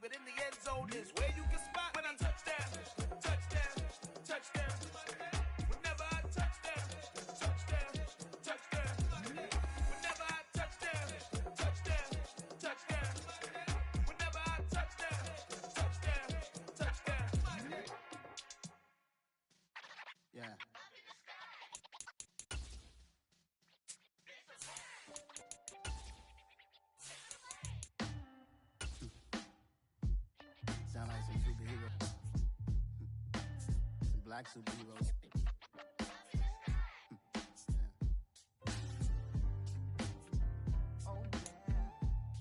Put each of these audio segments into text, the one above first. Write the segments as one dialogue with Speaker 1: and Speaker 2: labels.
Speaker 1: but in the end zone is where you can spot when I touchdown, touchdown, touchdown. Whenever I touchdown, touchdown, touchdown. Whenever I touchdown, touchdown, touchdown. Whenever I touchdown, touchdown, touchdown.
Speaker 2: Yeah. Sound like some superheroes. Some black superheroes.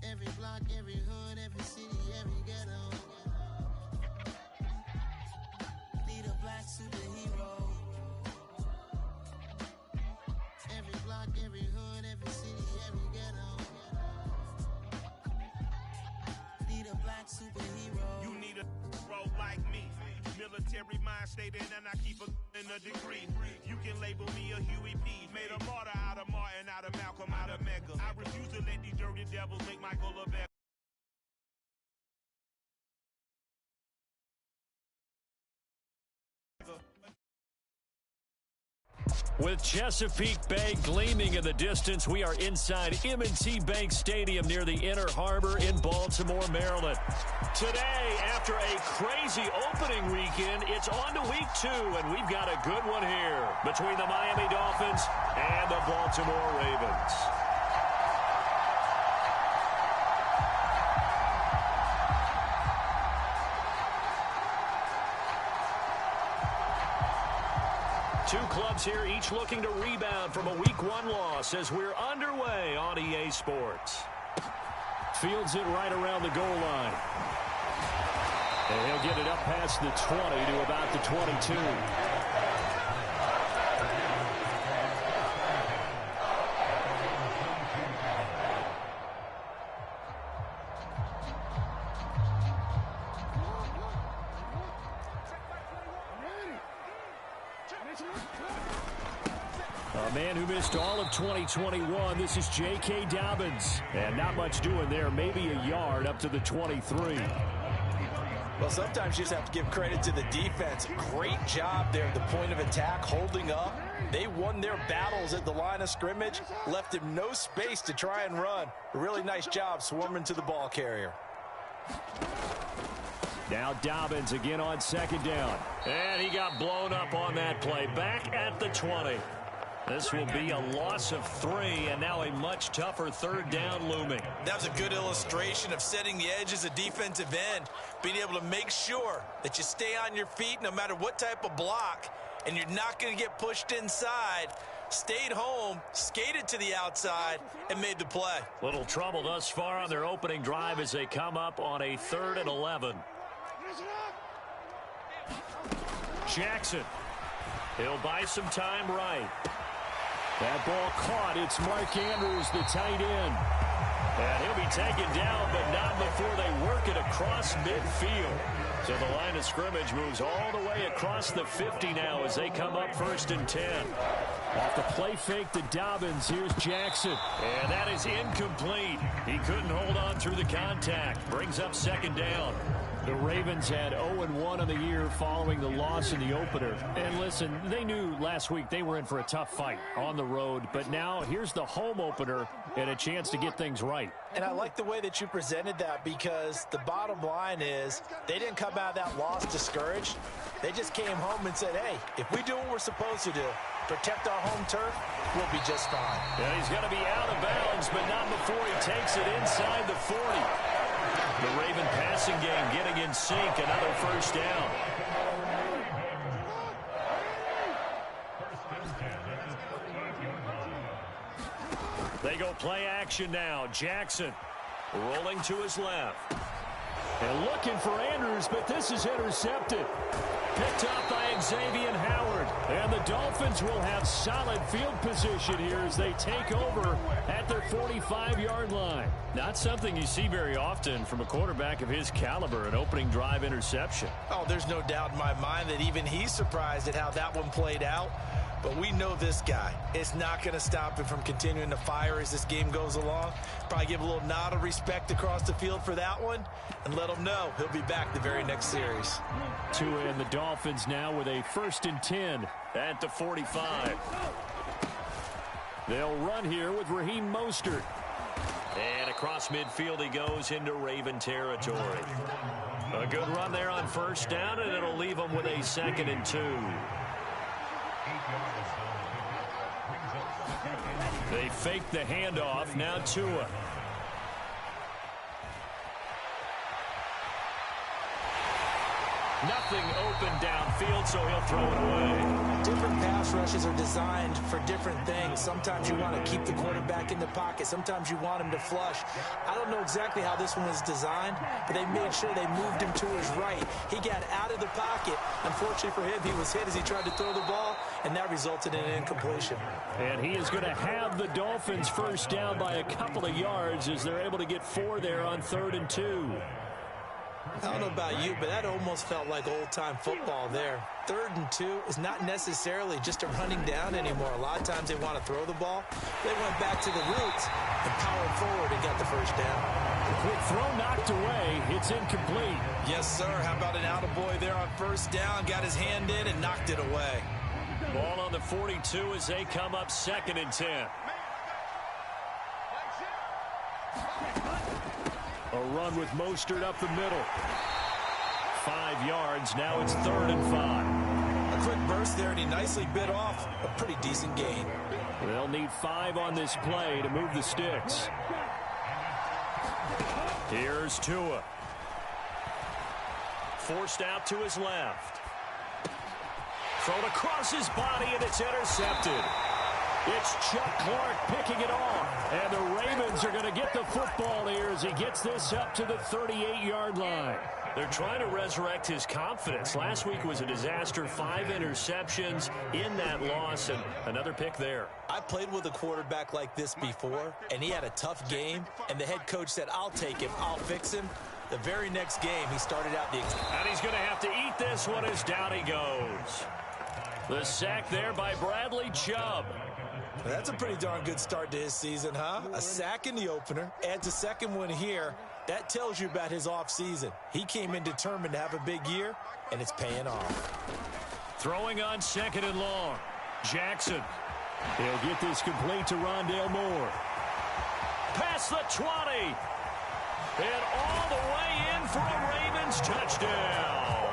Speaker 2: Every block, every hood, every city, every ghetto. Need a black superhero. Every block, every hood, every city, every ghetto. Need a black superhero.
Speaker 3: You need a role like me. Military mind stated, and I keep a degree. You can label me a Huey P. Made a martyr out of Martin, out of Malcolm, out of Mecca. I refuse to let these dirty devils make Michael a better.
Speaker 4: With Chesapeake Bay gleaming in the distance, we are inside M&T Bank Stadium near the Inner Harbor in Baltimore, Maryland. Today, after a crazy opening weekend, it's on to week 2, and we've got a good one here between the Miami Dolphins and the Baltimore Ravens. Two clubs here, each looking to rebound from a Week 1 loss as we're underway on EA Sports. Fields it right around the goal line. And he'll get it up past the 20 to about the 22. A man who missed all of 2021, this is J.K. Dobbins. And not much doing there, maybe a yard up to the 23.
Speaker 5: Well, sometimes you just have to give credit to the defense. Great job there at the point of attack, holding up. They won their battles at the line of scrimmage, left him no space to try and run. A really nice job swarming to the ball carrier.
Speaker 4: Now Dobbins again on second down. And he got blown up on that play. Back at the 20. This will be a loss of 3, and now a much tougher third down looming.
Speaker 6: That was a good illustration of setting the edge as a defensive end, being able to make sure that you stay on your feet no matter what type of block, and you're not going to get pushed inside. Stayed home, skated to the outside, and made the play.
Speaker 4: Little trouble thus far on their opening drive as they come up on a 3rd and 11. Jackson. He'll buy some time right. That ball caught. It's Mark Andrews, the tight end. And he'll be taken down, but not before they work it across midfield. So the line of scrimmage moves all the way across the 50 now as they come up 1st and 10. Off the play fake to Dobbins, here's Jackson. And that is incomplete. He couldn't hold on through the contact. Brings up 2nd down. The Ravens had 0-1 on the year following the loss in the opener. And listen, they knew last week they were in for a tough fight on the road. But now here's the home opener and a chance to get things right.
Speaker 5: And I like the way that you presented that, because the bottom line is they didn't come out of that loss discouraged. They just came home and said, hey, if we do what we're supposed to do, protect our home turf, we'll be just fine.
Speaker 4: And he's going to be out of bounds, but not before he takes it inside the 40. The Raven passing game getting in sync, another 1st down. They go play action now. Jackson rolling to his left. And looking for Andrews, but this is intercepted. Picked up by Xavier Howard. And the Dolphins will have solid field position here as they take over at their 45-yard line. Not something you see very often from a quarterback of his caliber, an opening drive interception.
Speaker 6: Oh, there's no doubt in my mind that even he's surprised at how that one played out. But we know this guy. It's not going to stop him from continuing to fire as this game goes along. Probably give a little nod of respect across the field for that one and let him know he'll be back the very next series.
Speaker 4: Tua and the Dolphins now with a 1st and 10 at the 45. They'll run here with Raheem Mostert. And across midfield he goes into Raven territory. A good run there on 1st down, and it'll leave him with a 2nd and 2. They fake the handoff. Now Tua. Nothing open downfield, so he'll throw it away.
Speaker 6: Different pass rushes are designed for different things. Sometimes you want to keep the quarterback in the pocket. Sometimes you want him to flush. I don't know exactly how this one was designed, but they made sure they moved him to his right. He got out of the pocket. Unfortunately for him, he was hit as he tried to throw the ball, and that resulted in an incompletion.
Speaker 4: And he is going to have the Dolphins 1st down by a couple of yards as they're able to get 4 there on 3rd and 2.
Speaker 6: I don't know about you, but that almost felt like old-time football there. 3rd and 2 is not necessarily just a running down anymore. A lot of times they want to throw the ball. They went back to the roots and powered forward and got the 1st down.
Speaker 4: Quick throw knocked away. It's incomplete.
Speaker 6: Yes, sir. How about an attaboy there on 1st down? Got his hand in and knocked it away.
Speaker 4: Ball on the 42 as they come up 2nd and 10. A run with Mostert up the middle. 5 yards. Now it's 3rd and 5.
Speaker 6: A quick burst there, and he nicely bit off a pretty decent gain.
Speaker 4: They'll need 5 on this play to move the sticks. Here's Tua. Forced out to his left. Thrown across his body, and it's intercepted. It's Chuck Clark picking it off. And the Ravens are going to get the football here as he gets this up to the 38-yard line. They're trying to resurrect his confidence. Last week was a disaster. 5 interceptions in that loss, and another pick there.
Speaker 6: I played with a quarterback like this before, and he had a tough game, and the head coach said, I'll take him, I'll fix him. The very next game, he started out the...
Speaker 4: And he's going to have to eat this one as down he goes. The sack there by Bradley Chubb.
Speaker 6: That's a pretty darn good start to his season, huh? A sack in the opener, adds a second one here. That tells you about his offseason. He came in determined to have a big year, and it's paying off.
Speaker 4: Throwing on 2nd and long. Jackson. He'll get this complete to Rondale Moore. Past the 20. And all the way in for a Ravens touchdown.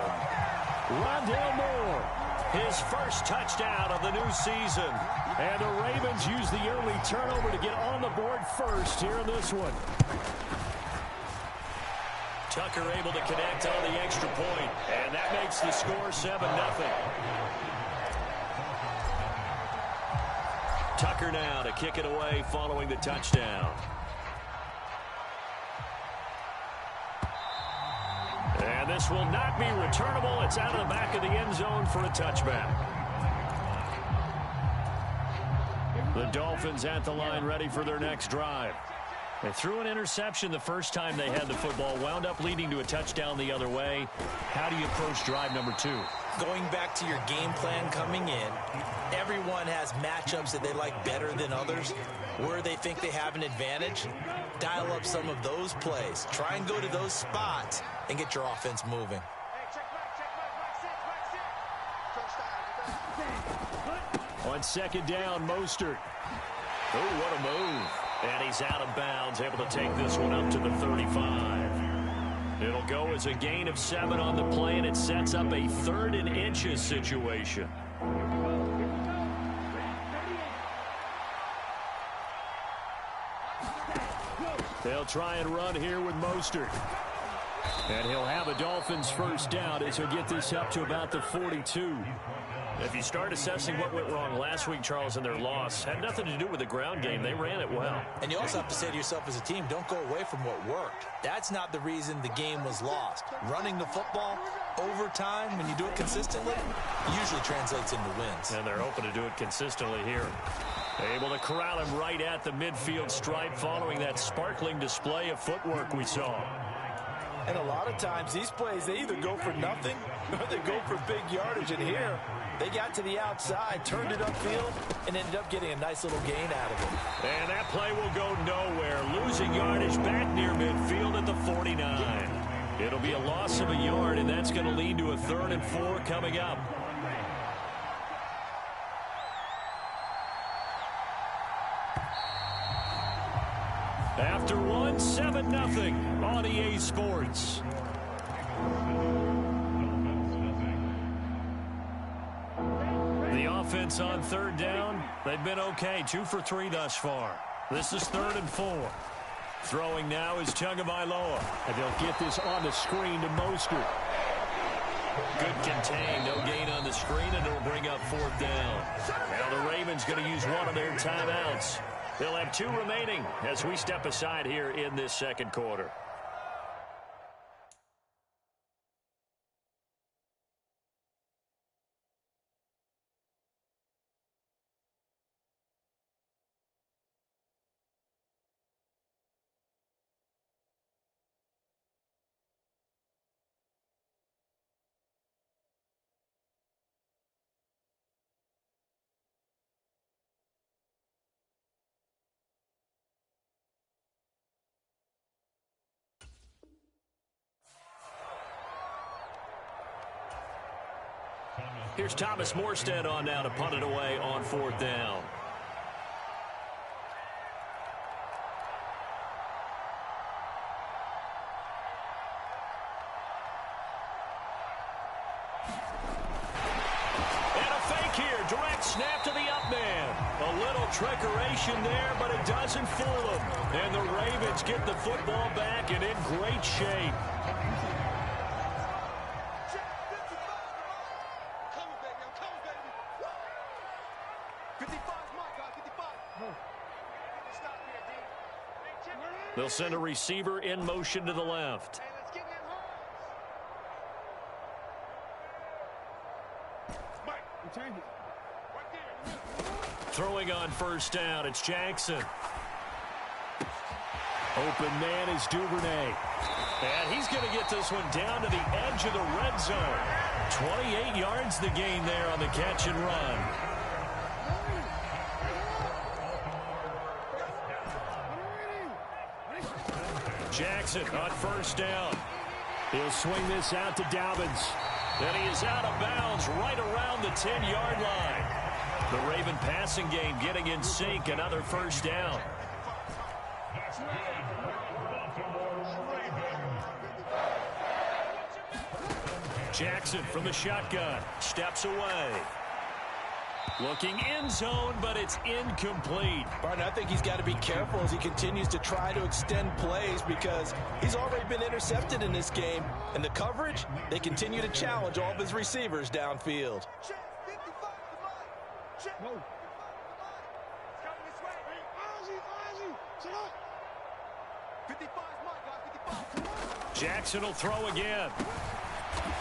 Speaker 4: Rondale Moore. His 1st touchdown of the new season. And the Ravens use the early turnover to get on the board first here in this one. Tucker able to connect on the extra point. And that makes the score 7-0. Tucker now to kick it away following the touchdown. And this will not be returnable. It's out of the back of the end zone for a touchback. The Dolphins at the line ready for their next drive. They threw an interception the first time they had the football, wound up leading to a touchdown the other way. How do you approach drive number 2?
Speaker 6: Going back to your game plan coming in, everyone has matchups that they like better than others. Where they think they have an advantage, dial up some of those plays. Try and go to those spots and get your offense moving.
Speaker 4: On 2nd down, Mostert. Oh, what a move. And he's out of bounds, able to take this one up to the 35. It'll go as a gain of 7 on the play, and it sets up a 3rd and inches situation. They'll try and run here with Mostert. And he'll have a Dolphins 1st down as he'll get this up to about the 42. If you start assessing what went wrong last week, Charles, in their loss, had nothing to do with the ground game. They ran it well.
Speaker 6: And you also have to say to yourself as a team, don't go away from what worked. That's not the reason the game was lost. Running the football over time, when you do it consistently, usually translates into wins.
Speaker 4: And they're hoping to do it consistently here. Able to corral him right at the midfield stripe following that sparkling display of footwork we saw.
Speaker 5: And a lot of times these plays, they either go for nothing or they go for big yardage. And here, they got to the outside, turned it upfield, and ended up getting a nice little gain out of it.
Speaker 4: And that play will go nowhere. Losing yardage back near midfield at the 49. It'll be a loss of a yard, and that's going to lead to a 3rd and 4 coming up. After one, 7-0 on EA Sports. The offense on 3rd down, they've been okay. 2 for 3 thus far. This is 3rd and 4. Throwing now is Tagovailoa. And they'll get this on the screen to Mostert. Good contain, no gain on the screen, and it'll bring up 4th down. Now the Ravens going to use one of their timeouts. They'll have 2 remaining as we step aside here in this 2nd quarter. Here's Thomas Morstead on now to punt it away on 4th down. And a fake here. Direct snap to the up man. A little trickeration there, but it doesn't fool them. And the Ravens get the football back and in great shape. They'll send a receiver in motion to the left. Throwing on 1st down, it's Jackson. Open man is Duvernay. And he's going to get this one down to the edge of the red zone. 28 yards the gain there on the catch and run. Jackson on 1st down. He'll swing this out to Dobbins. And he is out of bounds right around the 10-yard line. The Raven passing game getting in sync. Another 1st down. Jackson from the shotgun. Steps away. Looking end zone, but it's incomplete.
Speaker 5: Barton, I think he's got to be careful as he continues to try to extend plays because he's already been intercepted in this game. And the coverage, they continue to challenge all of his receivers downfield.
Speaker 4: Jackson will throw again.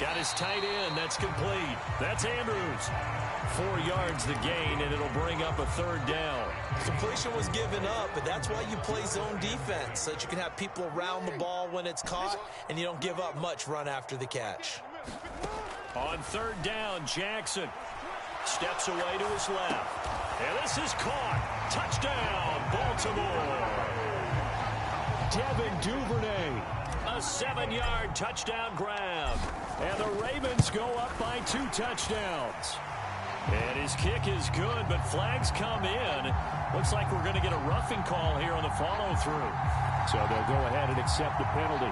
Speaker 4: Got his tight end. That's complete. That's Andrews. 4 yards the gain, and it'll bring up a 3rd down.
Speaker 6: Completion was given up, but that's why you play zone defense, so that you can have people around the ball when it's caught, and you don't give up much run after the catch.
Speaker 4: On 3rd down, Jackson steps away to his left. And this is caught. Touchdown, Baltimore. Devin Duvernay. A 7-yard touchdown grab. And the Ravens go up by 2 touchdowns. And his kick is good, but flags come in. Looks like we're going to get a roughing call here on the follow-through. So they'll go ahead and accept the penalty.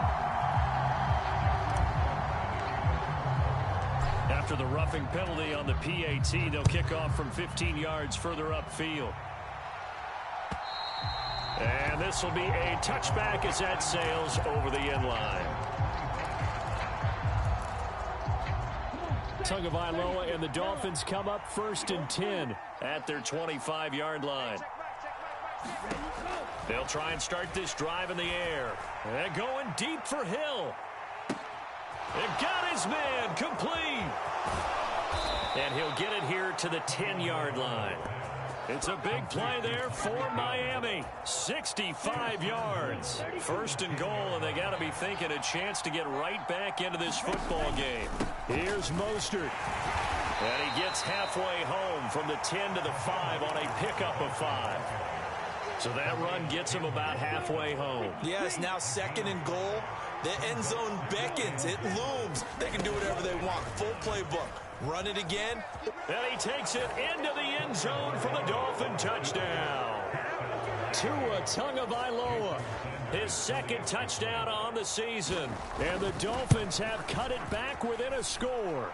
Speaker 4: After the roughing penalty on the PAT, they'll kick off from 15 yards further upfield. And this will be a touchback as that sails over the end line. Tagovailoa and the Dolphins come up 1st and 10 at their 25-yard line. They'll try and start this drive in the air. And going deep for Hill. And got his man complete. And he'll get it here to the 10-yard line. It's a big play there for Miami. 65 yards. First and goal, and they got to be thinking a chance to get right back into this football game. Here's Mostert. And he gets halfway home from the 10 to the 5 on a pickup of 5. So that run gets him about halfway home.
Speaker 6: Yeah, it's now second and goal. The end zone beckons. It looms. They can do whatever they want. Full playbook. Run it again.
Speaker 4: And he takes it into the end zone for the Dolphin touchdown. Tua Tagovailoa, his second touchdown on the season. And the Dolphins have cut it back within a score.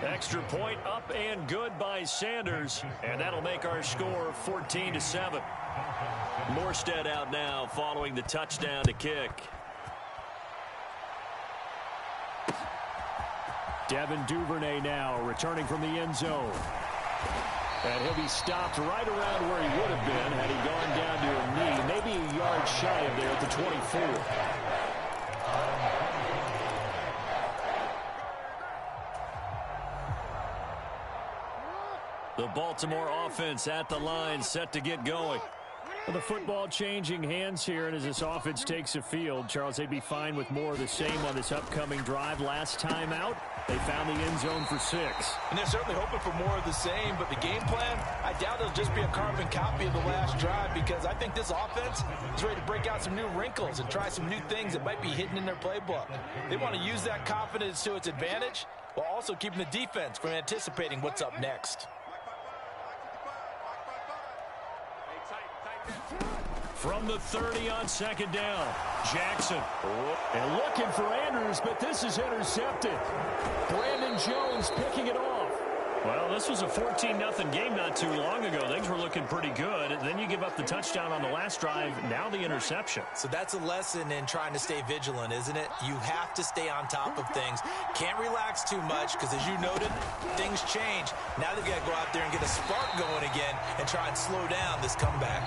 Speaker 4: Extra point up and good by Sanders. And that'll make our score 14-7. Morstead out now following the touchdown to kick. Devin Duvernay now returning from the end zone. And he'll be stopped right around where he would have been had he gone down to a knee, maybe a yard shy of there at the 24. The Baltimore offense at the line, set to get going. Well, the football changing hands here, and as this offense takes the field, Charles, they'd be fine with more of the same on this upcoming drive. Last time out, they found the end zone for 6.
Speaker 5: And they're certainly hoping for more of the same, but the game plan, I doubt it'll just be a carbon copy of the last drive, because I think this offense is ready to break out some new wrinkles and try some new things that might be hidden in their playbook. They want to use that confidence to its advantage while also keeping the defense from anticipating what's up next.
Speaker 4: From the 30 on second down, Jackson. And looking for Andrews, but this is intercepted. Brandon Jones picking it off. Well, this was a 14-0 game not too long ago. Things were looking pretty good. Then you give up the touchdown on the last drive. Now the interception.
Speaker 6: So that's a lesson in trying to stay vigilant, isn't it? You have to stay on top of things. Can't relax too much because, as you noted, things change. Now they've got to go out there and get a spark going again and try and slow down this comeback.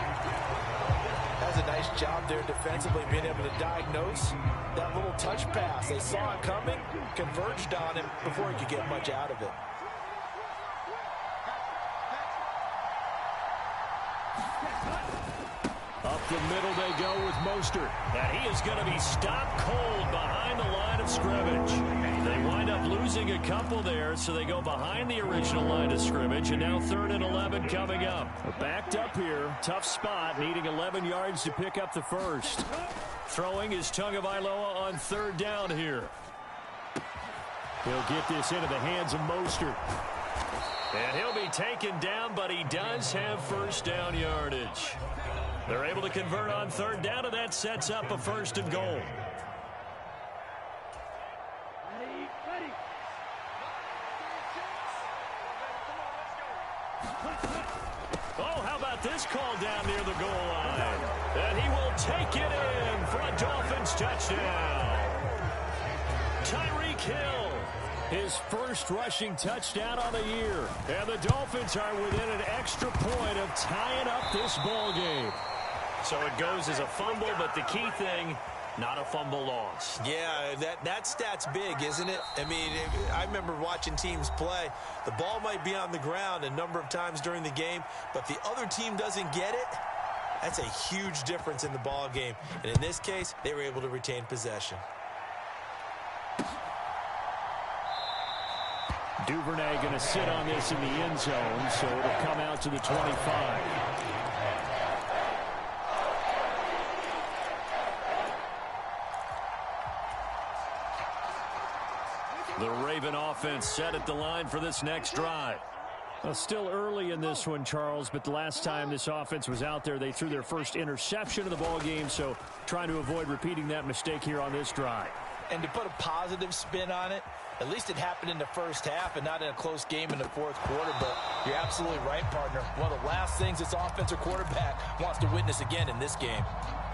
Speaker 5: That's a nice job there defensively, being able to diagnose that little touch pass. They saw it coming, converged on him before he could get much out of it.
Speaker 4: Up the middle they go with Mostert. And he is going to be stopped cold behind the line of scrimmage. They wind up losing a couple there, so they go behind the original line of scrimmage. And now 3rd and 11 coming up. Backed up here. Tough spot, needing 11 yards to pick up the first. Throwing is Tagovailoa on 3rd down here. He'll get this into the hands of Mostert. And he'll be taken down, but he does have first down yardage. They're able to convert on 3rd down, and that sets up a 1st and goal. Oh, how about this call down near the goal line? And he will take it in for a Dolphins touchdown. Tyreek Hill, his first rushing touchdown on the year. And the Dolphins are within an extra point of tying up this ball game. So it goes as a fumble, but the key thing, not a fumble loss.
Speaker 6: Yeah, that stat's big, isn't it? I mean, I remember watching teams play. The ball might be on the ground a number of times during the game, but the other team doesn't get it. That's a huge difference in the ball game. And in this case, they were able to retain possession.
Speaker 4: Duvernay going to sit on this in the end zone, so it'll come out to the 25. The Raven offense set at the line for this next drive. Well, still early in this one, Charles, but the last time this offense was out there, they threw their first interception of the ball game, so trying to avoid repeating that mistake here on this drive.
Speaker 5: And to put a positive spin on it, at least it happened in the first half and not in a close game in the 4th quarter, but you're absolutely right, partner. One of the last things this offensive quarterback wants to witness again in this game.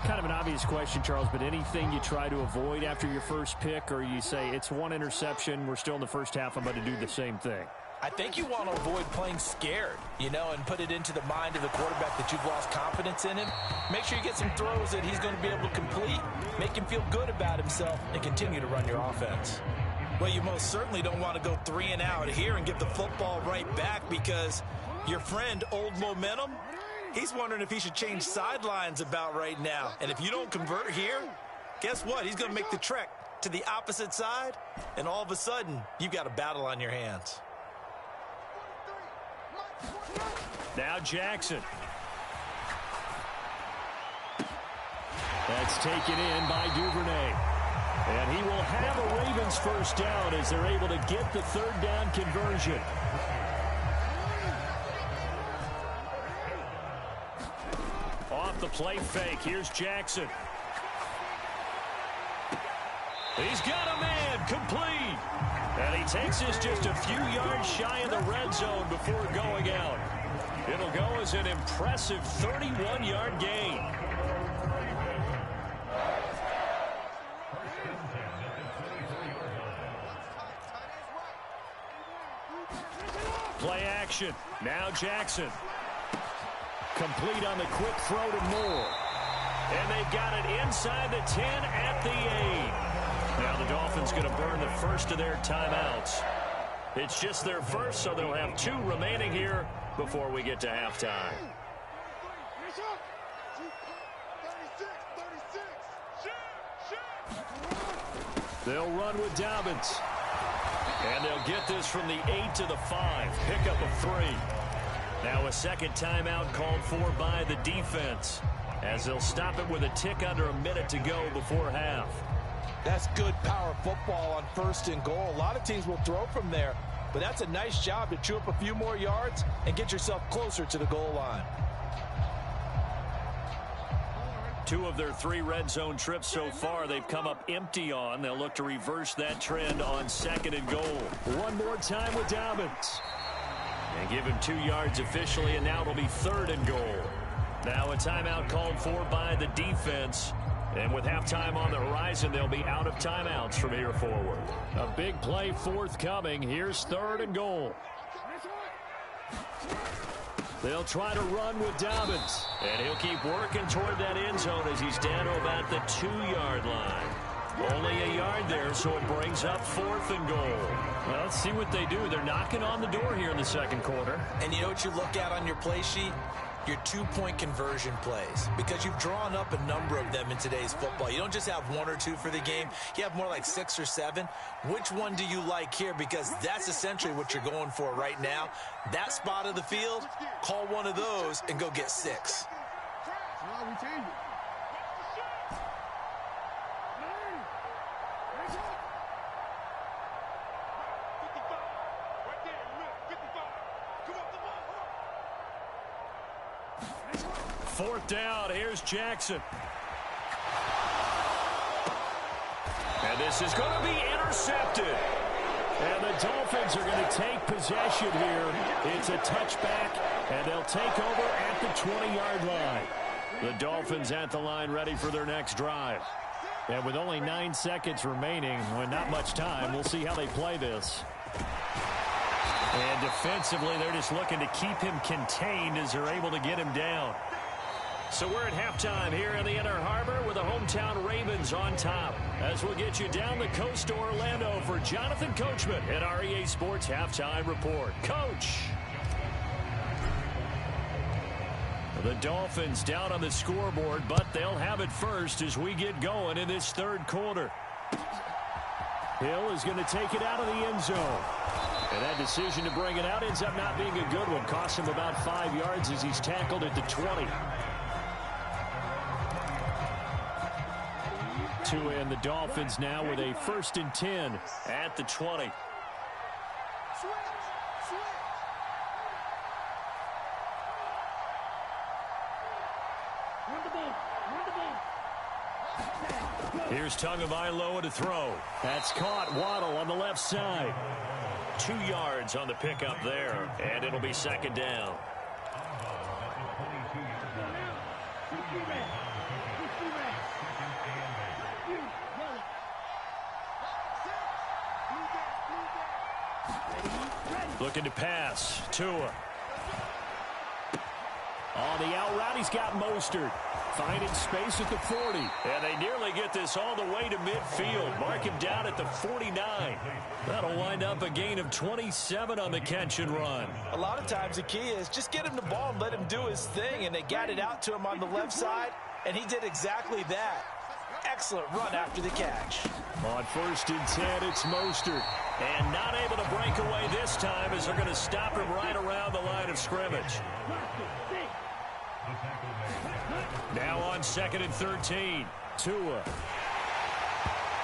Speaker 4: Kind of an obvious question, Charles, but anything you try to avoid after your first pick, or you say it's one interception, we're still in the first half, I'm going to do the same thing?
Speaker 5: I think you want to avoid playing scared, and put it into the mind of the quarterback that you've lost confidence in him. Make sure you get some throws that he's going to be able to complete, make him feel good about himself, and continue to run your offense.
Speaker 6: Well, you most certainly don't want to go 3 and out here and give the football right back, because Your friend, Old Momentum, he's wondering if he should change sidelines about right now. And if you don't convert here, guess what? He's going to make the trek to the opposite side, and all of a sudden, you've got a battle on your hands.
Speaker 4: Now Jackson. That's taken in by Duvernay. And he will have a Ravens first down as they're able to get the third down conversion. Off the play fake, here's Jackson. He's got a man, complete. And he takes this just a few yards shy of the red zone before going out. It'll go as an impressive 31-yard gain. Play action. Now Jackson. Complete on the quick throw to Moore. And they've got it inside the 10 at the 8. Now the Dolphins going to burn the first of their timeouts. It's just their first, so they'll have 2 remaining here before we get to halftime. They'll run with Dobbins. And they'll get this from the 8 to the 5. Pickup of 3. Now a second timeout called for by the defense, as they'll stop it with a tick under a minute to go before half.
Speaker 5: That's good power football on 1st and goal. A lot of teams will throw from there, but that's a nice job to chew up a few more yards and get yourself closer to the goal line.
Speaker 4: 2 of their 3 red zone trips so far they've come up empty on. They'll look to reverse that trend on 2nd and goal. One more time with Dobbins. And give him 2 yards officially, and now it'll be 3rd and goal. Now a timeout called for by the defense. And with halftime on the horizon, they'll be out of timeouts from here forward. A big play forthcoming. Here's 3rd and goal. They'll try to run with Dobbins. And he'll keep working toward that end zone as he's down to about the 2-yard line. Only a yard there, so it brings up 4th and goal. Well, let's see what they do. They're knocking on the door here in the second quarter.
Speaker 6: And you know what you look at on your play sheet? Your 2-point conversion plays, because you've drawn up a number of them in today's football. You don't just have 1 or 2 for the game. You have more like 6 or 7. Which one do you like here? Because that's essentially what you're going for right now. That spot of the field, call one of those and go get 6.
Speaker 4: Fourth down, here's Jackson. And this is going to be intercepted. And the Dolphins are going to take possession here. It's a touchback, and they'll take over at the 20-yard line. The Dolphins at the line ready for their next drive. And with only 9 seconds remaining, with not much time, we'll see how they play this. And defensively, they're just looking to keep him contained as they're able to get him down. So we're at halftime here in the Inner Harbor with the hometown Ravens on top. As we'll get you down the coast to Orlando for Jonathan Coachman at our EA Sports Halftime Report. Coach! The Dolphins down on the scoreboard, but they'll have it first as we get going in this third quarter. Hill is going to take it out of the end zone. And that decision to bring it out ends up not being a good one. Cost him about 5 yards as he's tackled at the 20. To end the Dolphins now with a 1st and 10 at the 20. Here's Tagovailoa to throw. That's caught. Waddle on the left side. 2 yards on the pickup there, and it'll be 2nd down. Looking to pass. Tua. On the out route, he's got Mostert. finding space at the 40. And they nearly get this all the way to midfield. Mark him down at the 49. That'll wind up a gain of 27 on the catch and run.
Speaker 5: A lot of times the key is just get him the ball and let him do his thing, and they got it out to him on the left side, and he did exactly that. Excellent run after the catch.
Speaker 4: On 1st and 10, it's Mostert. And not able to break away this time as they're going to stop him right around the line of scrimmage. Now on 2nd and 13, Tua.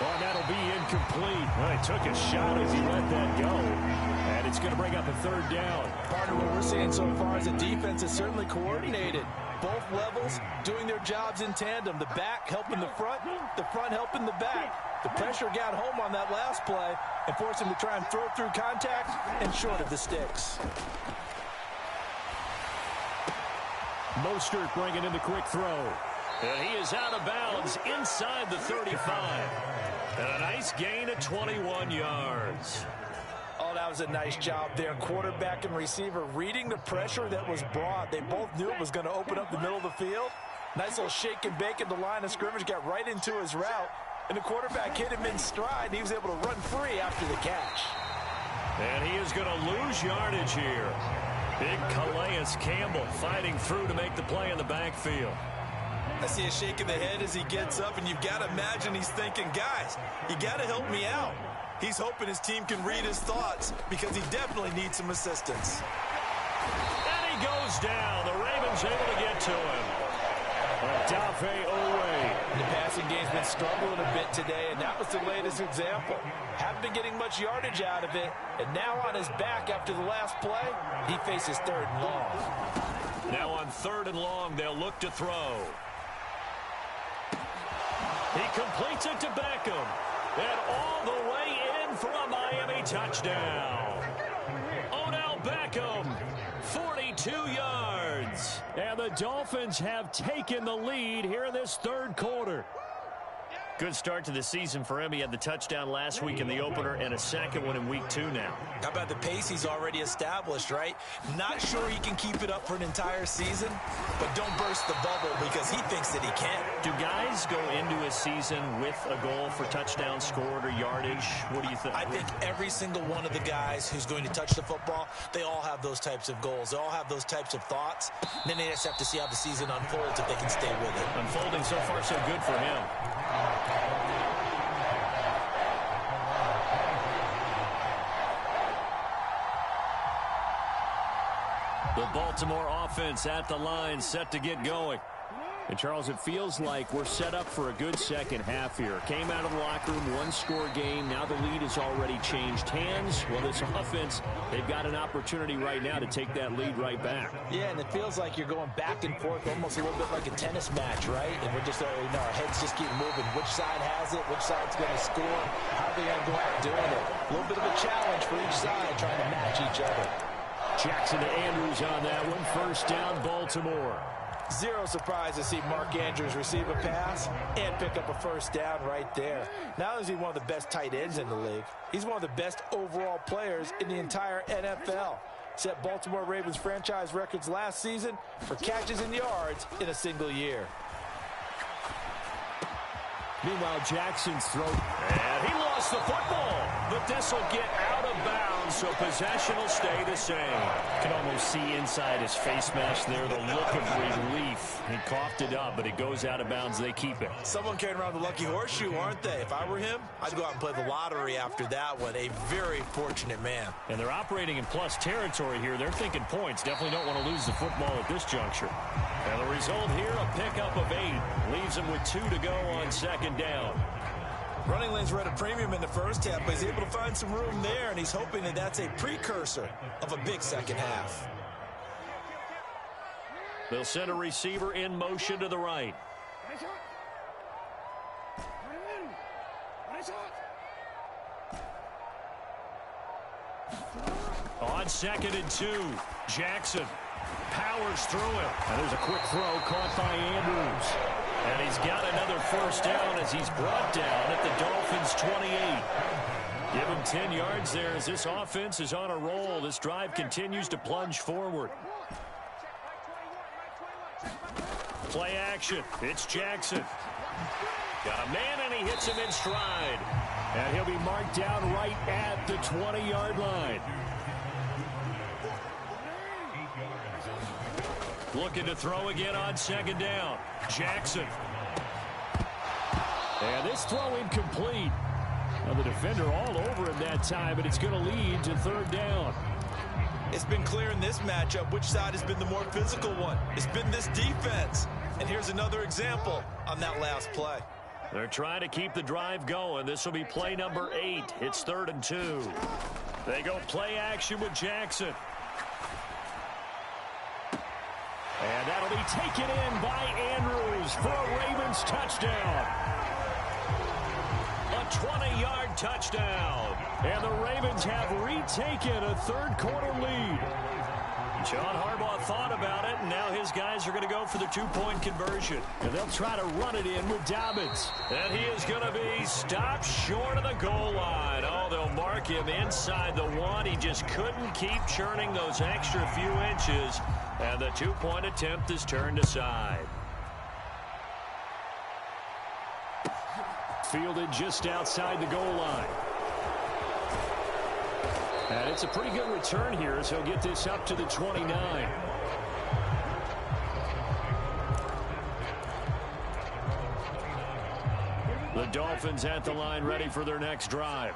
Speaker 4: Oh, that'll be incomplete. Well, he took a shot as he let that go. And it's going to bring up a 3rd down.
Speaker 5: Partner, what we're seeing so far is the defense is certainly coordinated. Both levels doing their jobs in tandem. The back helping the front helping the back. The pressure got home on that last play and forced him to try and throw through contact and short of the sticks.
Speaker 4: Mostert bringing in the quick throw. And he is out of bounds inside the 35. And a nice gain of 21 yards.
Speaker 5: Oh, that was a nice job there. Quarterback and receiver reading the pressure that was brought. They both knew it was going to open up the middle of the field. Nice little shake and bake at the line of scrimmage. Got right into his route. And the quarterback hit him in stride. He was able to run free after the catch.
Speaker 4: And he is going to lose yardage here. Big Calais Campbell fighting through to make the play in the backfield.
Speaker 6: I see a shake of the head as he gets up, and you've got to imagine he's thinking, guys, you got to help me out. He's hoping his team can read his thoughts because he definitely needs some assistance.
Speaker 4: And he goes down. The Ravens able to get to him. Odafe Owe.
Speaker 5: The passing game's been struggling a bit today, and that was the latest example. Haven't been getting much yardage out of it, and now on his back after the last play, he faces 3rd and long.
Speaker 4: Now on 3rd and long, they'll look to throw. He completes it to Beckham. And all the way in for a Miami touchdown. Odell Beckham, 42 yards. And the Dolphins have taken the lead here in this 3rd quarter. Good start to the season for him. He had the touchdown last week in the opener and a 2nd one in week 2 now.
Speaker 6: How about the pace he's already established, right? Not sure he can keep it up for an entire season, but don't burst the bubble because he thinks that he can.
Speaker 4: Do guys go into a season with a goal for touchdown scored or yardage? What do you think?
Speaker 6: I think every single one of the guys who's going to touch the football, they all have those types of goals. They all have those types of thoughts. And then they just have to see how the season unfolds if they can stay with it.
Speaker 4: Unfolding so far so good for him. The Baltimore offense at the line, set to get going. And, Charles, it feels like we're set up for a good second half here. Came out of the locker room, one-score game. Now the lead has already changed hands. Well, this offense, they've got an opportunity right now to take that lead right back.
Speaker 5: Yeah, and it feels like you're going back and forth, almost a little bit like a tennis match, right? And we're just, our heads just keep moving. Which side has it? Which side's going to score? How are they going to go out doing it? A little bit of a challenge for each side, trying to match each other.
Speaker 4: Jackson to Andrews on that one. 1st down, Baltimore.
Speaker 5: Zero surprise to see Mark Andrews receive a pass and pick up a 1st down right there. Not only is he one of the best tight ends in the league, he's one of the best overall players in the entire NFL. Set Baltimore Ravens franchise records last season for catches and yards in a single year.
Speaker 4: Meanwhile, Jackson's throw. And he lost the football. But this will get out of bounds, so possession will stay the same. Can almost see inside his face mask there the look of relief. He coughed it up, but it goes out of bounds. They keep it.
Speaker 6: Someone carrying around the lucky horseshoe, aren't they? If I were him, I'd go out and play the lottery after that one. A very fortunate man.
Speaker 4: And they're operating in plus territory here. They're thinking points. Definitely don't want to lose the football at this juncture. And the result here, a pickup of 8. Leaves them with 2 to go on 2nd down.
Speaker 6: Running lanes were at a premium in the first half, but he's able to find some room there, and he's hoping that that's a precursor of a big second half.
Speaker 4: They'll send a receiver in motion to the right. On 2nd and 2, Jackson powers through him. And there's a quick throw caught by Andrews. And he's got another 1st down as he's brought down at the Dolphins' 28. Give him 10 yards there as this offense is on a roll. This drive continues to plunge forward. Play action. It's Jackson. Got a man, and he hits him in stride. And he'll be marked down right at the 20-yard line. Looking to throw again on second down. Jackson. And this throw incomplete. Now the defender all over him that time, but it's going to lead to third down.
Speaker 6: It's been clear in this matchup which side has been the more physical one. It's been this defense. And here's another example on that last play.
Speaker 4: They're trying to keep the drive going. This will be play number 8. It's 3rd and 2. They go play action with Jackson. And that'll be taken in by Andrews for a Ravens touchdown. A 20-yard touchdown. And the Ravens have retaken a third-quarter lead. John Harbaugh thought about it, and now his guys are going to go for the two-point conversion. And they'll try to run it in with Dobbins. And he is going to be stopped short of the goal line. Oh, they'll mark him inside the 1. He just couldn't keep churning those extra few inches. And the two-point attempt is turned aside. Fielded just outside the goal line. And it's a pretty good return here as he'll get this up to the 29. The Dolphins at the line ready for their next drive.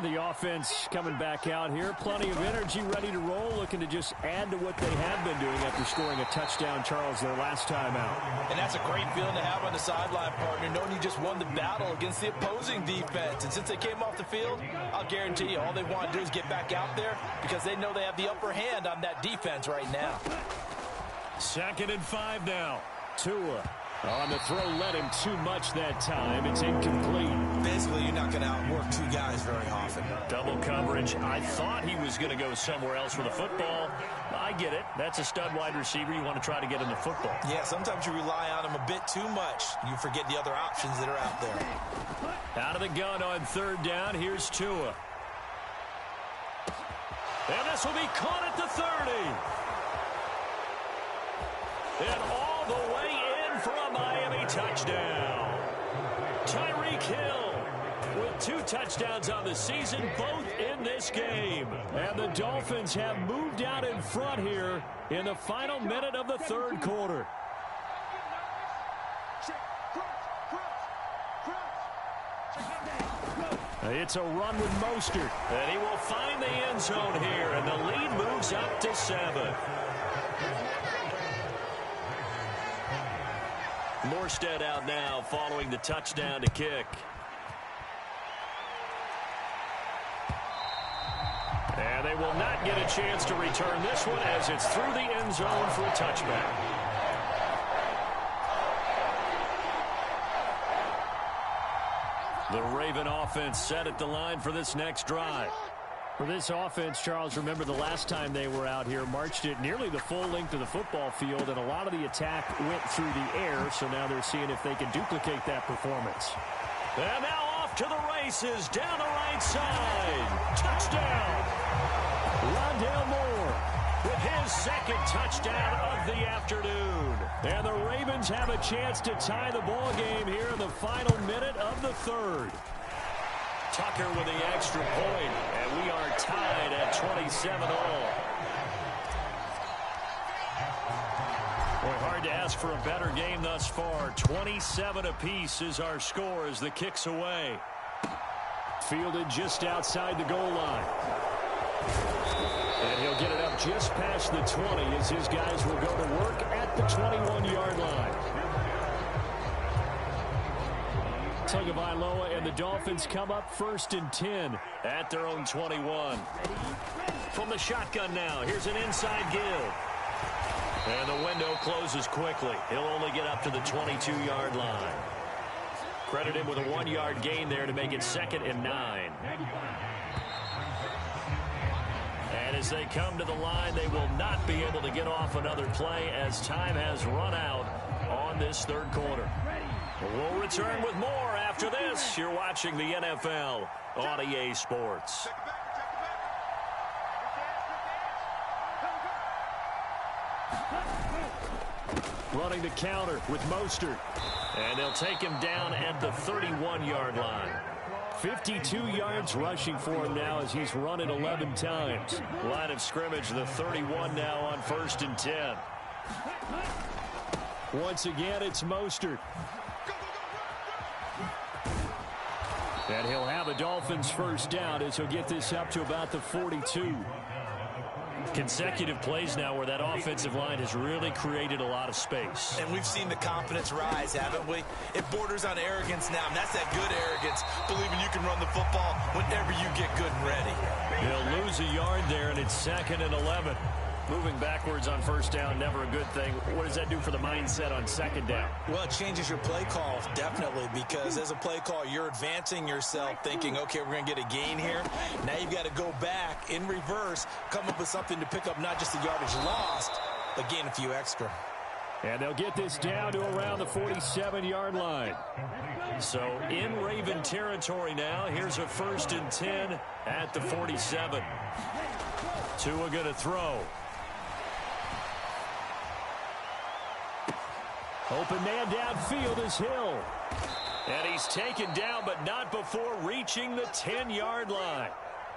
Speaker 4: The offense coming back out here. Plenty of energy, ready to roll, looking to just add to what they have been doing after scoring a touchdown, Charles, their last time out.
Speaker 6: And that's a great feeling to have on the sideline, partner, knowing you just won the battle against the opposing defense. And since they came off the field, I'll guarantee you all they want to do is get back out there because they know they have the upper hand on that defense right now.
Speaker 4: 2nd and 5 now. Tua on the throw, led him too much that time. It's incomplete.
Speaker 6: Basically, you're not going to outwork two guys very often.
Speaker 4: Double coverage. I thought he was going to go somewhere else with the football. I get it. That's a stud wide receiver. You want to try to get him the football.
Speaker 6: Yeah, sometimes you rely on him a bit too much. You forget the other options that are out there.
Speaker 4: Out of the gun on 3rd down. Here's Tua. And this will be caught at the 30. And all the way in for a Miami touchdown. Tyreek Hill with 2 touchdowns on the season, both in this game. And the Dolphins have moved out in front here in the final minute of the 3rd quarter. It's a run with Mostert. And he will find the end zone here, and the lead moves up to 7. Morstead out now following the touchdown to kick. And they will not get a chance to return this one as it's through the end zone for a touchback. The Raven offense set at the line for this next drive. For this offense, Charles, remember the last time they were out here, marched it nearly the full length of the football field, and a lot of the attack went through the air, so now they're seeing if they can duplicate that performance. And now off to the races, down the right side. Touchdown! Rondale Moore with his 2nd touchdown of the afternoon. And the Ravens have a chance to tie the ball game here in the final minute of the 3rd. Tucker with the extra point, and we are tied at 27 all. Boy, hard to ask for a better game thus far. 27 apiece is our score as the kick's away. Fielded just outside the goal line. And he'll get it up just past the 20 as his guys will go to work at the 21-yard line. Tagovailoa and the Dolphins come up 1st and 10 at their own 21. From the shotgun now, here's an inside give. And the window closes quickly. He'll only get up to the 22-yard line. Credit him with a 1-yard gain there to make it 2nd and 9. And as they come to the line, they will not be able to get off another play as time has run out on this 3rd quarter. We'll return with more after this. You're watching the NFL on EA Sports. running the counter with Mostert. And they'll take him down at the 31-yard line. 52 yards rushing for him now as he's run it 11 times. Line of scrimmage, the 31 now on 1st and 10. Once again, it's Mostert. And he'll have a Dolphins first down as he'll get this up to about the 42. Consecutive plays now where that offensive line has really created a lot of space.
Speaker 6: And we've seen the confidence rise, haven't we? It borders on arrogance now, and that's that good arrogance, believing you can run the football whenever you get good and ready.
Speaker 4: He'll lose a yard there, and it's 2nd and 11. Moving backwards on first down, never a good thing. What does that do for the mindset on 2nd down?
Speaker 6: Well, it changes your play call, definitely, because as a play call, you're advancing yourself thinking, okay, we're going to get a gain here. Now you've got to go back in reverse, come up with something to pick up not just the yardage lost, but gain a few extra.
Speaker 4: And they'll get this down to around the 47-yard line. So in Raven territory now, here's a 1st and 10 at the 47. Tua going to throw. Open man downfield is Hill. And he's taken down, but not before reaching the 10-yard line.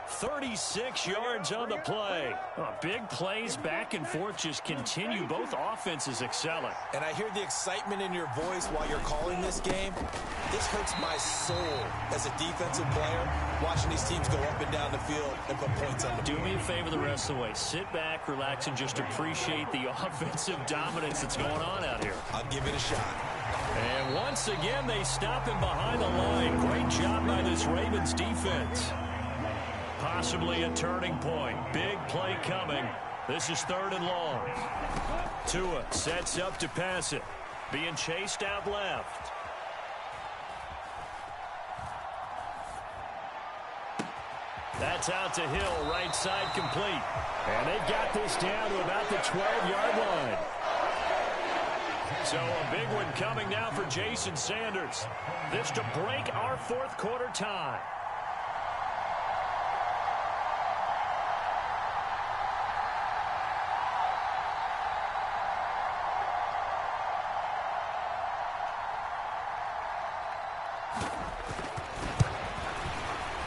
Speaker 4: 36 yards on the play. Big plays back and forth just continue. Both offenses excelling.
Speaker 6: And I hear the excitement in your voice while you're calling this game. This hurts my soul as a defensive player, watching these teams go up and down the field and put points on the board.
Speaker 4: Do me a favor the rest of the way. Sit back, relax, and just appreciate the offensive dominance that's going on out here.
Speaker 6: I'll give it a shot.
Speaker 4: And once again, they stop him behind the line. Great job by this Ravens defense. Possibly a turning point. Big play coming. This is 3rd and long. Tua sets up to pass it. Being chased out left. That's out to Hill, right side complete. And they've got this down to about the 12-yard line. So a big one coming now for Jason Sanders. This to break our 4th quarter tie.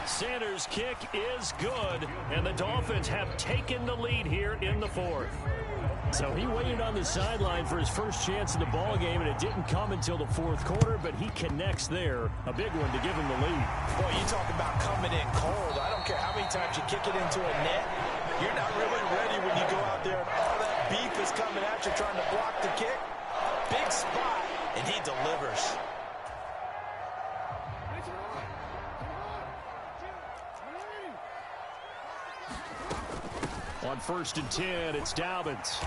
Speaker 4: Sanders' kick is good, and the Dolphins have taken the lead here in the 4th. So he waited on the sideline for his first chance in the ball game, and it didn't come until the 4th quarter, but he connects there. A big one to give him the lead.
Speaker 6: Boy, you talk about coming in cold. I don't care how many times you kick it into a net. You're not really ready when you go out there and all that beef is coming at you trying to block the kick. Big spot, and he delivers.
Speaker 4: On 1st and 10, it's Dobbins.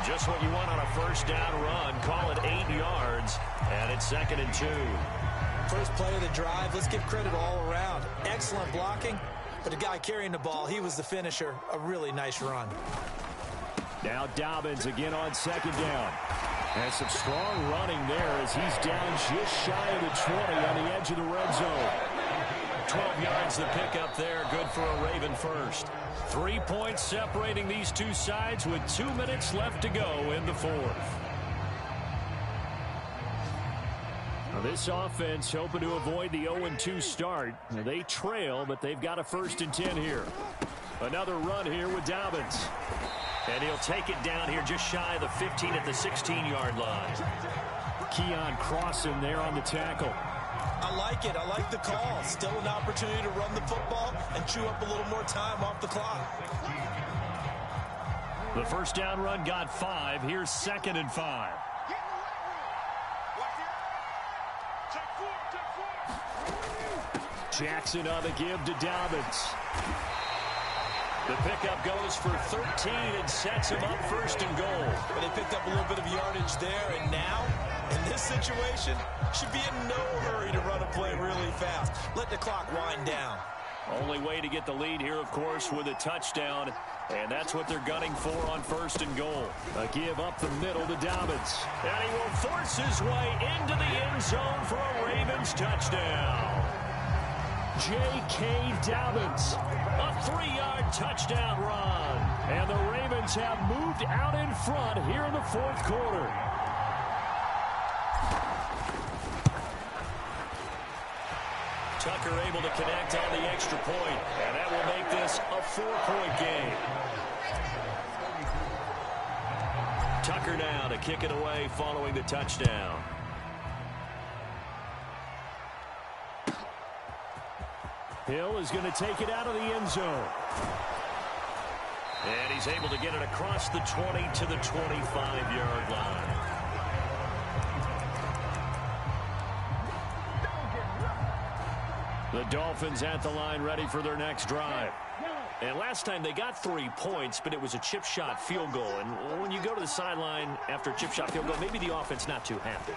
Speaker 4: Just what you want on a first down run. Call it 8 yards, and it's 2nd and 2.
Speaker 6: First play of the drive, let's give credit all around. Excellent blocking, but the guy carrying the ball, he was the finisher. A really nice run.
Speaker 4: Now Dobbins again on 2nd down. And some strong running there as he's down just shy of the 20 on the edge of the red zone. 12 yards the pickup there, good for a Raven first. 3 points separating these two sides with 2 minutes left to go in the 4th. Now this offense hoping to avoid the 0-2 start. Now they trail, but they've got a 1st and 10 here. Another run here with Dobbins. And he'll take it down here just shy of the 15 at the 16-yard line. Keon Crossan there on the tackle.
Speaker 6: I like it. I like the call. Still an opportunity to run the football and chew up a little more time off the clock.
Speaker 4: The first down run got 5. Here's 2nd and 5. Jackson on the give to Dobbins. The pickup goes for 13 and sets him up 1st and goal.
Speaker 6: But they picked up a little bit of yardage there, and now, in this situation, should be in no hurry to run a play really fast. Let the clock wind down.
Speaker 4: Only way to get the lead here, of course, with a touchdown, and that's what they're gunning for on 1st and goal. A give up the middle to Dobbins. And he will force his way into the end zone for a Ravens touchdown. J.K. Dobbins. A 3-yard touchdown run. And the Ravens have moved out in front here in the fourth quarter. Tucker able to connect on the extra point, and that will make this a 4-point game. Tucker now to kick it away following the touchdown. Hill is going to take it out of the end zone. And he's able to get it across the 20 to the 25-yard line. The Dolphins at the line ready for their next drive. And last time they got 3 points, but it was a chip shot field goal. And when you go to the sideline after a chip shot field goal, maybe the offense not too happy.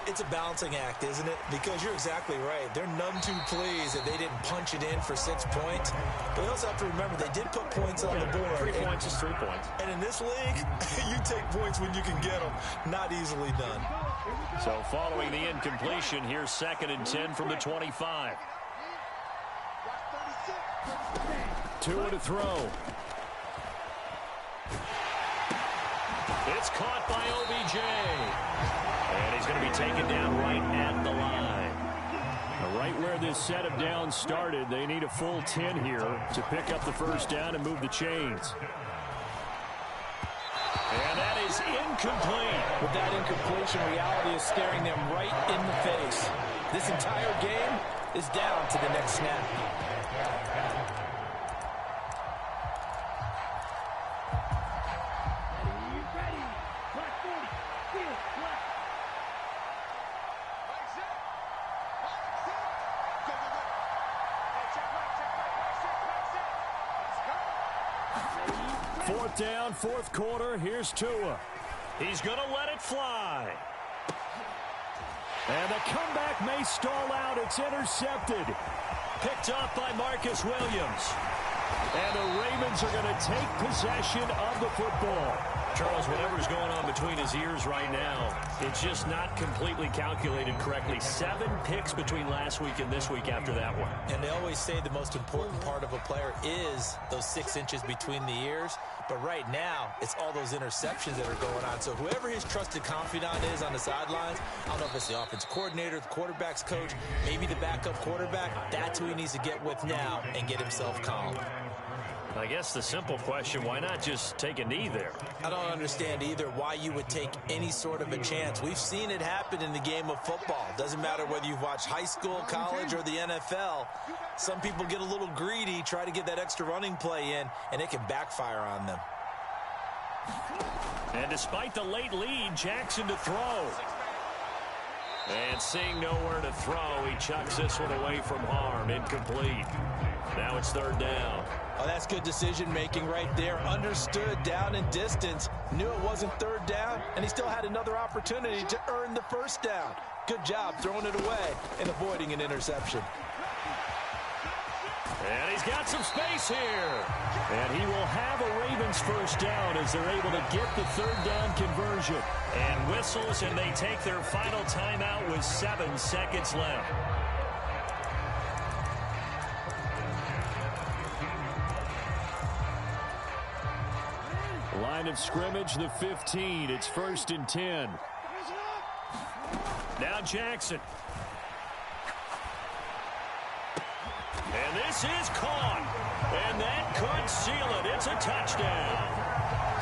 Speaker 6: It's a balancing act, isn't it? Because you're exactly right. They're none too pleased that they didn't punch it in for 6 points. But you also have to remember they did put points on the board.
Speaker 4: 3 points is 3 points.
Speaker 6: And in this league, you take points when you can get them. Not easily done.
Speaker 4: So following the incompletion, here's 2nd and 10 from the 25. 2 to throw. It's caught by OBJ. And he's going to be taken down right at the line. Right where this set of downs started, they need a full 10 here to pick up the first down and move the chains. And that is incomplete.
Speaker 5: With that incompletion, reality is staring them right in the face. This entire game is down to the next snap.
Speaker 4: Fourth down, fourth quarter. Here's Tua. He's going to let it fly. And the comeback may stall out. It's intercepted. Picked up by Marcus Williams. And the Ravens are going to take possession of the football. Charles, whatever's going on between his ears right now, it's just not completely calculated correctly. 7 picks between last week and this week after that one.
Speaker 6: And they always say the most important part of a player is those 6 inches between the ears. But right now, it's all those interceptions that are going on. So whoever his trusted confidant is on the sidelines, I don't know if it's the offensive coordinator, the quarterback's coach, maybe the backup quarterback, that's who he needs to get with now and get himself calm.
Speaker 4: I guess the simple question, why not just take a knee there?
Speaker 6: I don't understand either why you would take any sort of a chance. We've seen it happen in the game of football. Doesn't matter whether you've watched high school, college, or the NFL. Some people get a little greedy, try to get that extra running play in, and it can backfire on them.
Speaker 4: And despite the late lead, Jackson to throw. And seeing nowhere to throw, he chucks this one away from harm. Incomplete. Now it's 3rd down.
Speaker 6: Oh, that's good decision-making right there. Understood down and distance. Knew it wasn't 3rd down, and he still had another opportunity to earn the 1st down. Good job throwing it away and avoiding an interception.
Speaker 4: And he's got some space here. And he will have a Ravens 1st down as they're able to get the 3rd down conversion. And whistles, and they take their final timeout with 7 seconds left. Line of scrimmage, the 15. It's 1st and 10. Now Jackson. And this is caught. And that could seal it. It's a touchdown.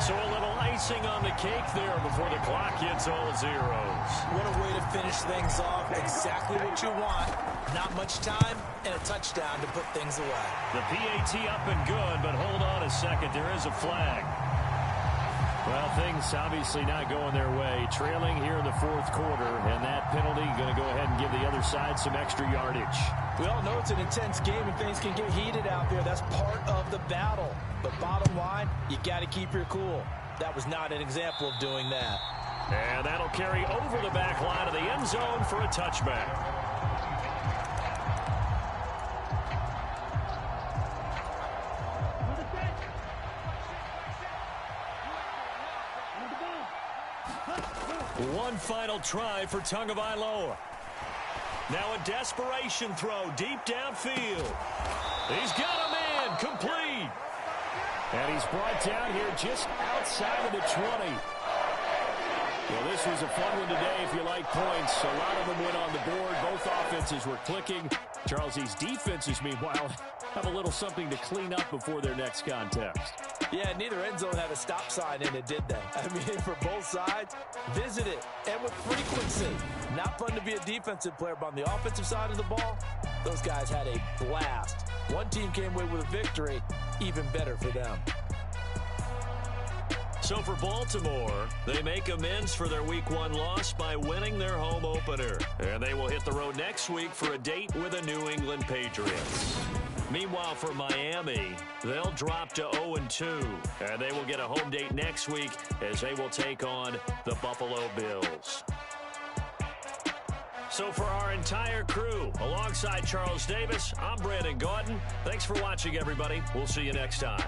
Speaker 4: So a little icing on the cake there before the clock hits all zeros.
Speaker 6: What a way to finish things off. Exactly what you want. Not much time and a touchdown to put things away.
Speaker 4: The PAT up and good, but hold on a second. There is a flag. Well, things obviously not going their way. Trailing here in the 4th quarter, and that penalty going to go ahead and give the other side some extra yardage.
Speaker 6: We all know it's an intense game and things can get heated out there. That's part of the battle. But bottom line, you got to keep your cool. That was not an example of doing that.
Speaker 4: And that'll carry over the back line of the end zone for a touchback. One final try for Tagovailoa. Now a desperation throw deep downfield. He's got a man complete. And he's brought down here just outside of the 20. Well, this was a fun one today if you like points. A lot of them went on the board. Both offenses were clicking. Charles, these defenses, meanwhile, have a little something to clean up before their next contest.
Speaker 5: Yeah, neither end zone had a stop sign in it, did they? I mean, for both sides, visit it, and with frequency. Not fun to be a defensive player, but on the offensive side of the ball, those guys had a blast. One team came away with a victory, even better for them.
Speaker 4: So for Baltimore, they make amends for their Week 1 loss by winning their home opener. And they will hit the road next week for a date with the New England Patriots. Meanwhile, for Miami, they'll drop to 0-2. And they will get a home date next week as they will take on the Buffalo Bills. So for our entire crew, alongside Charles Davis, I'm Brandon Gaudin. Thanks for watching, everybody. We'll see you next time.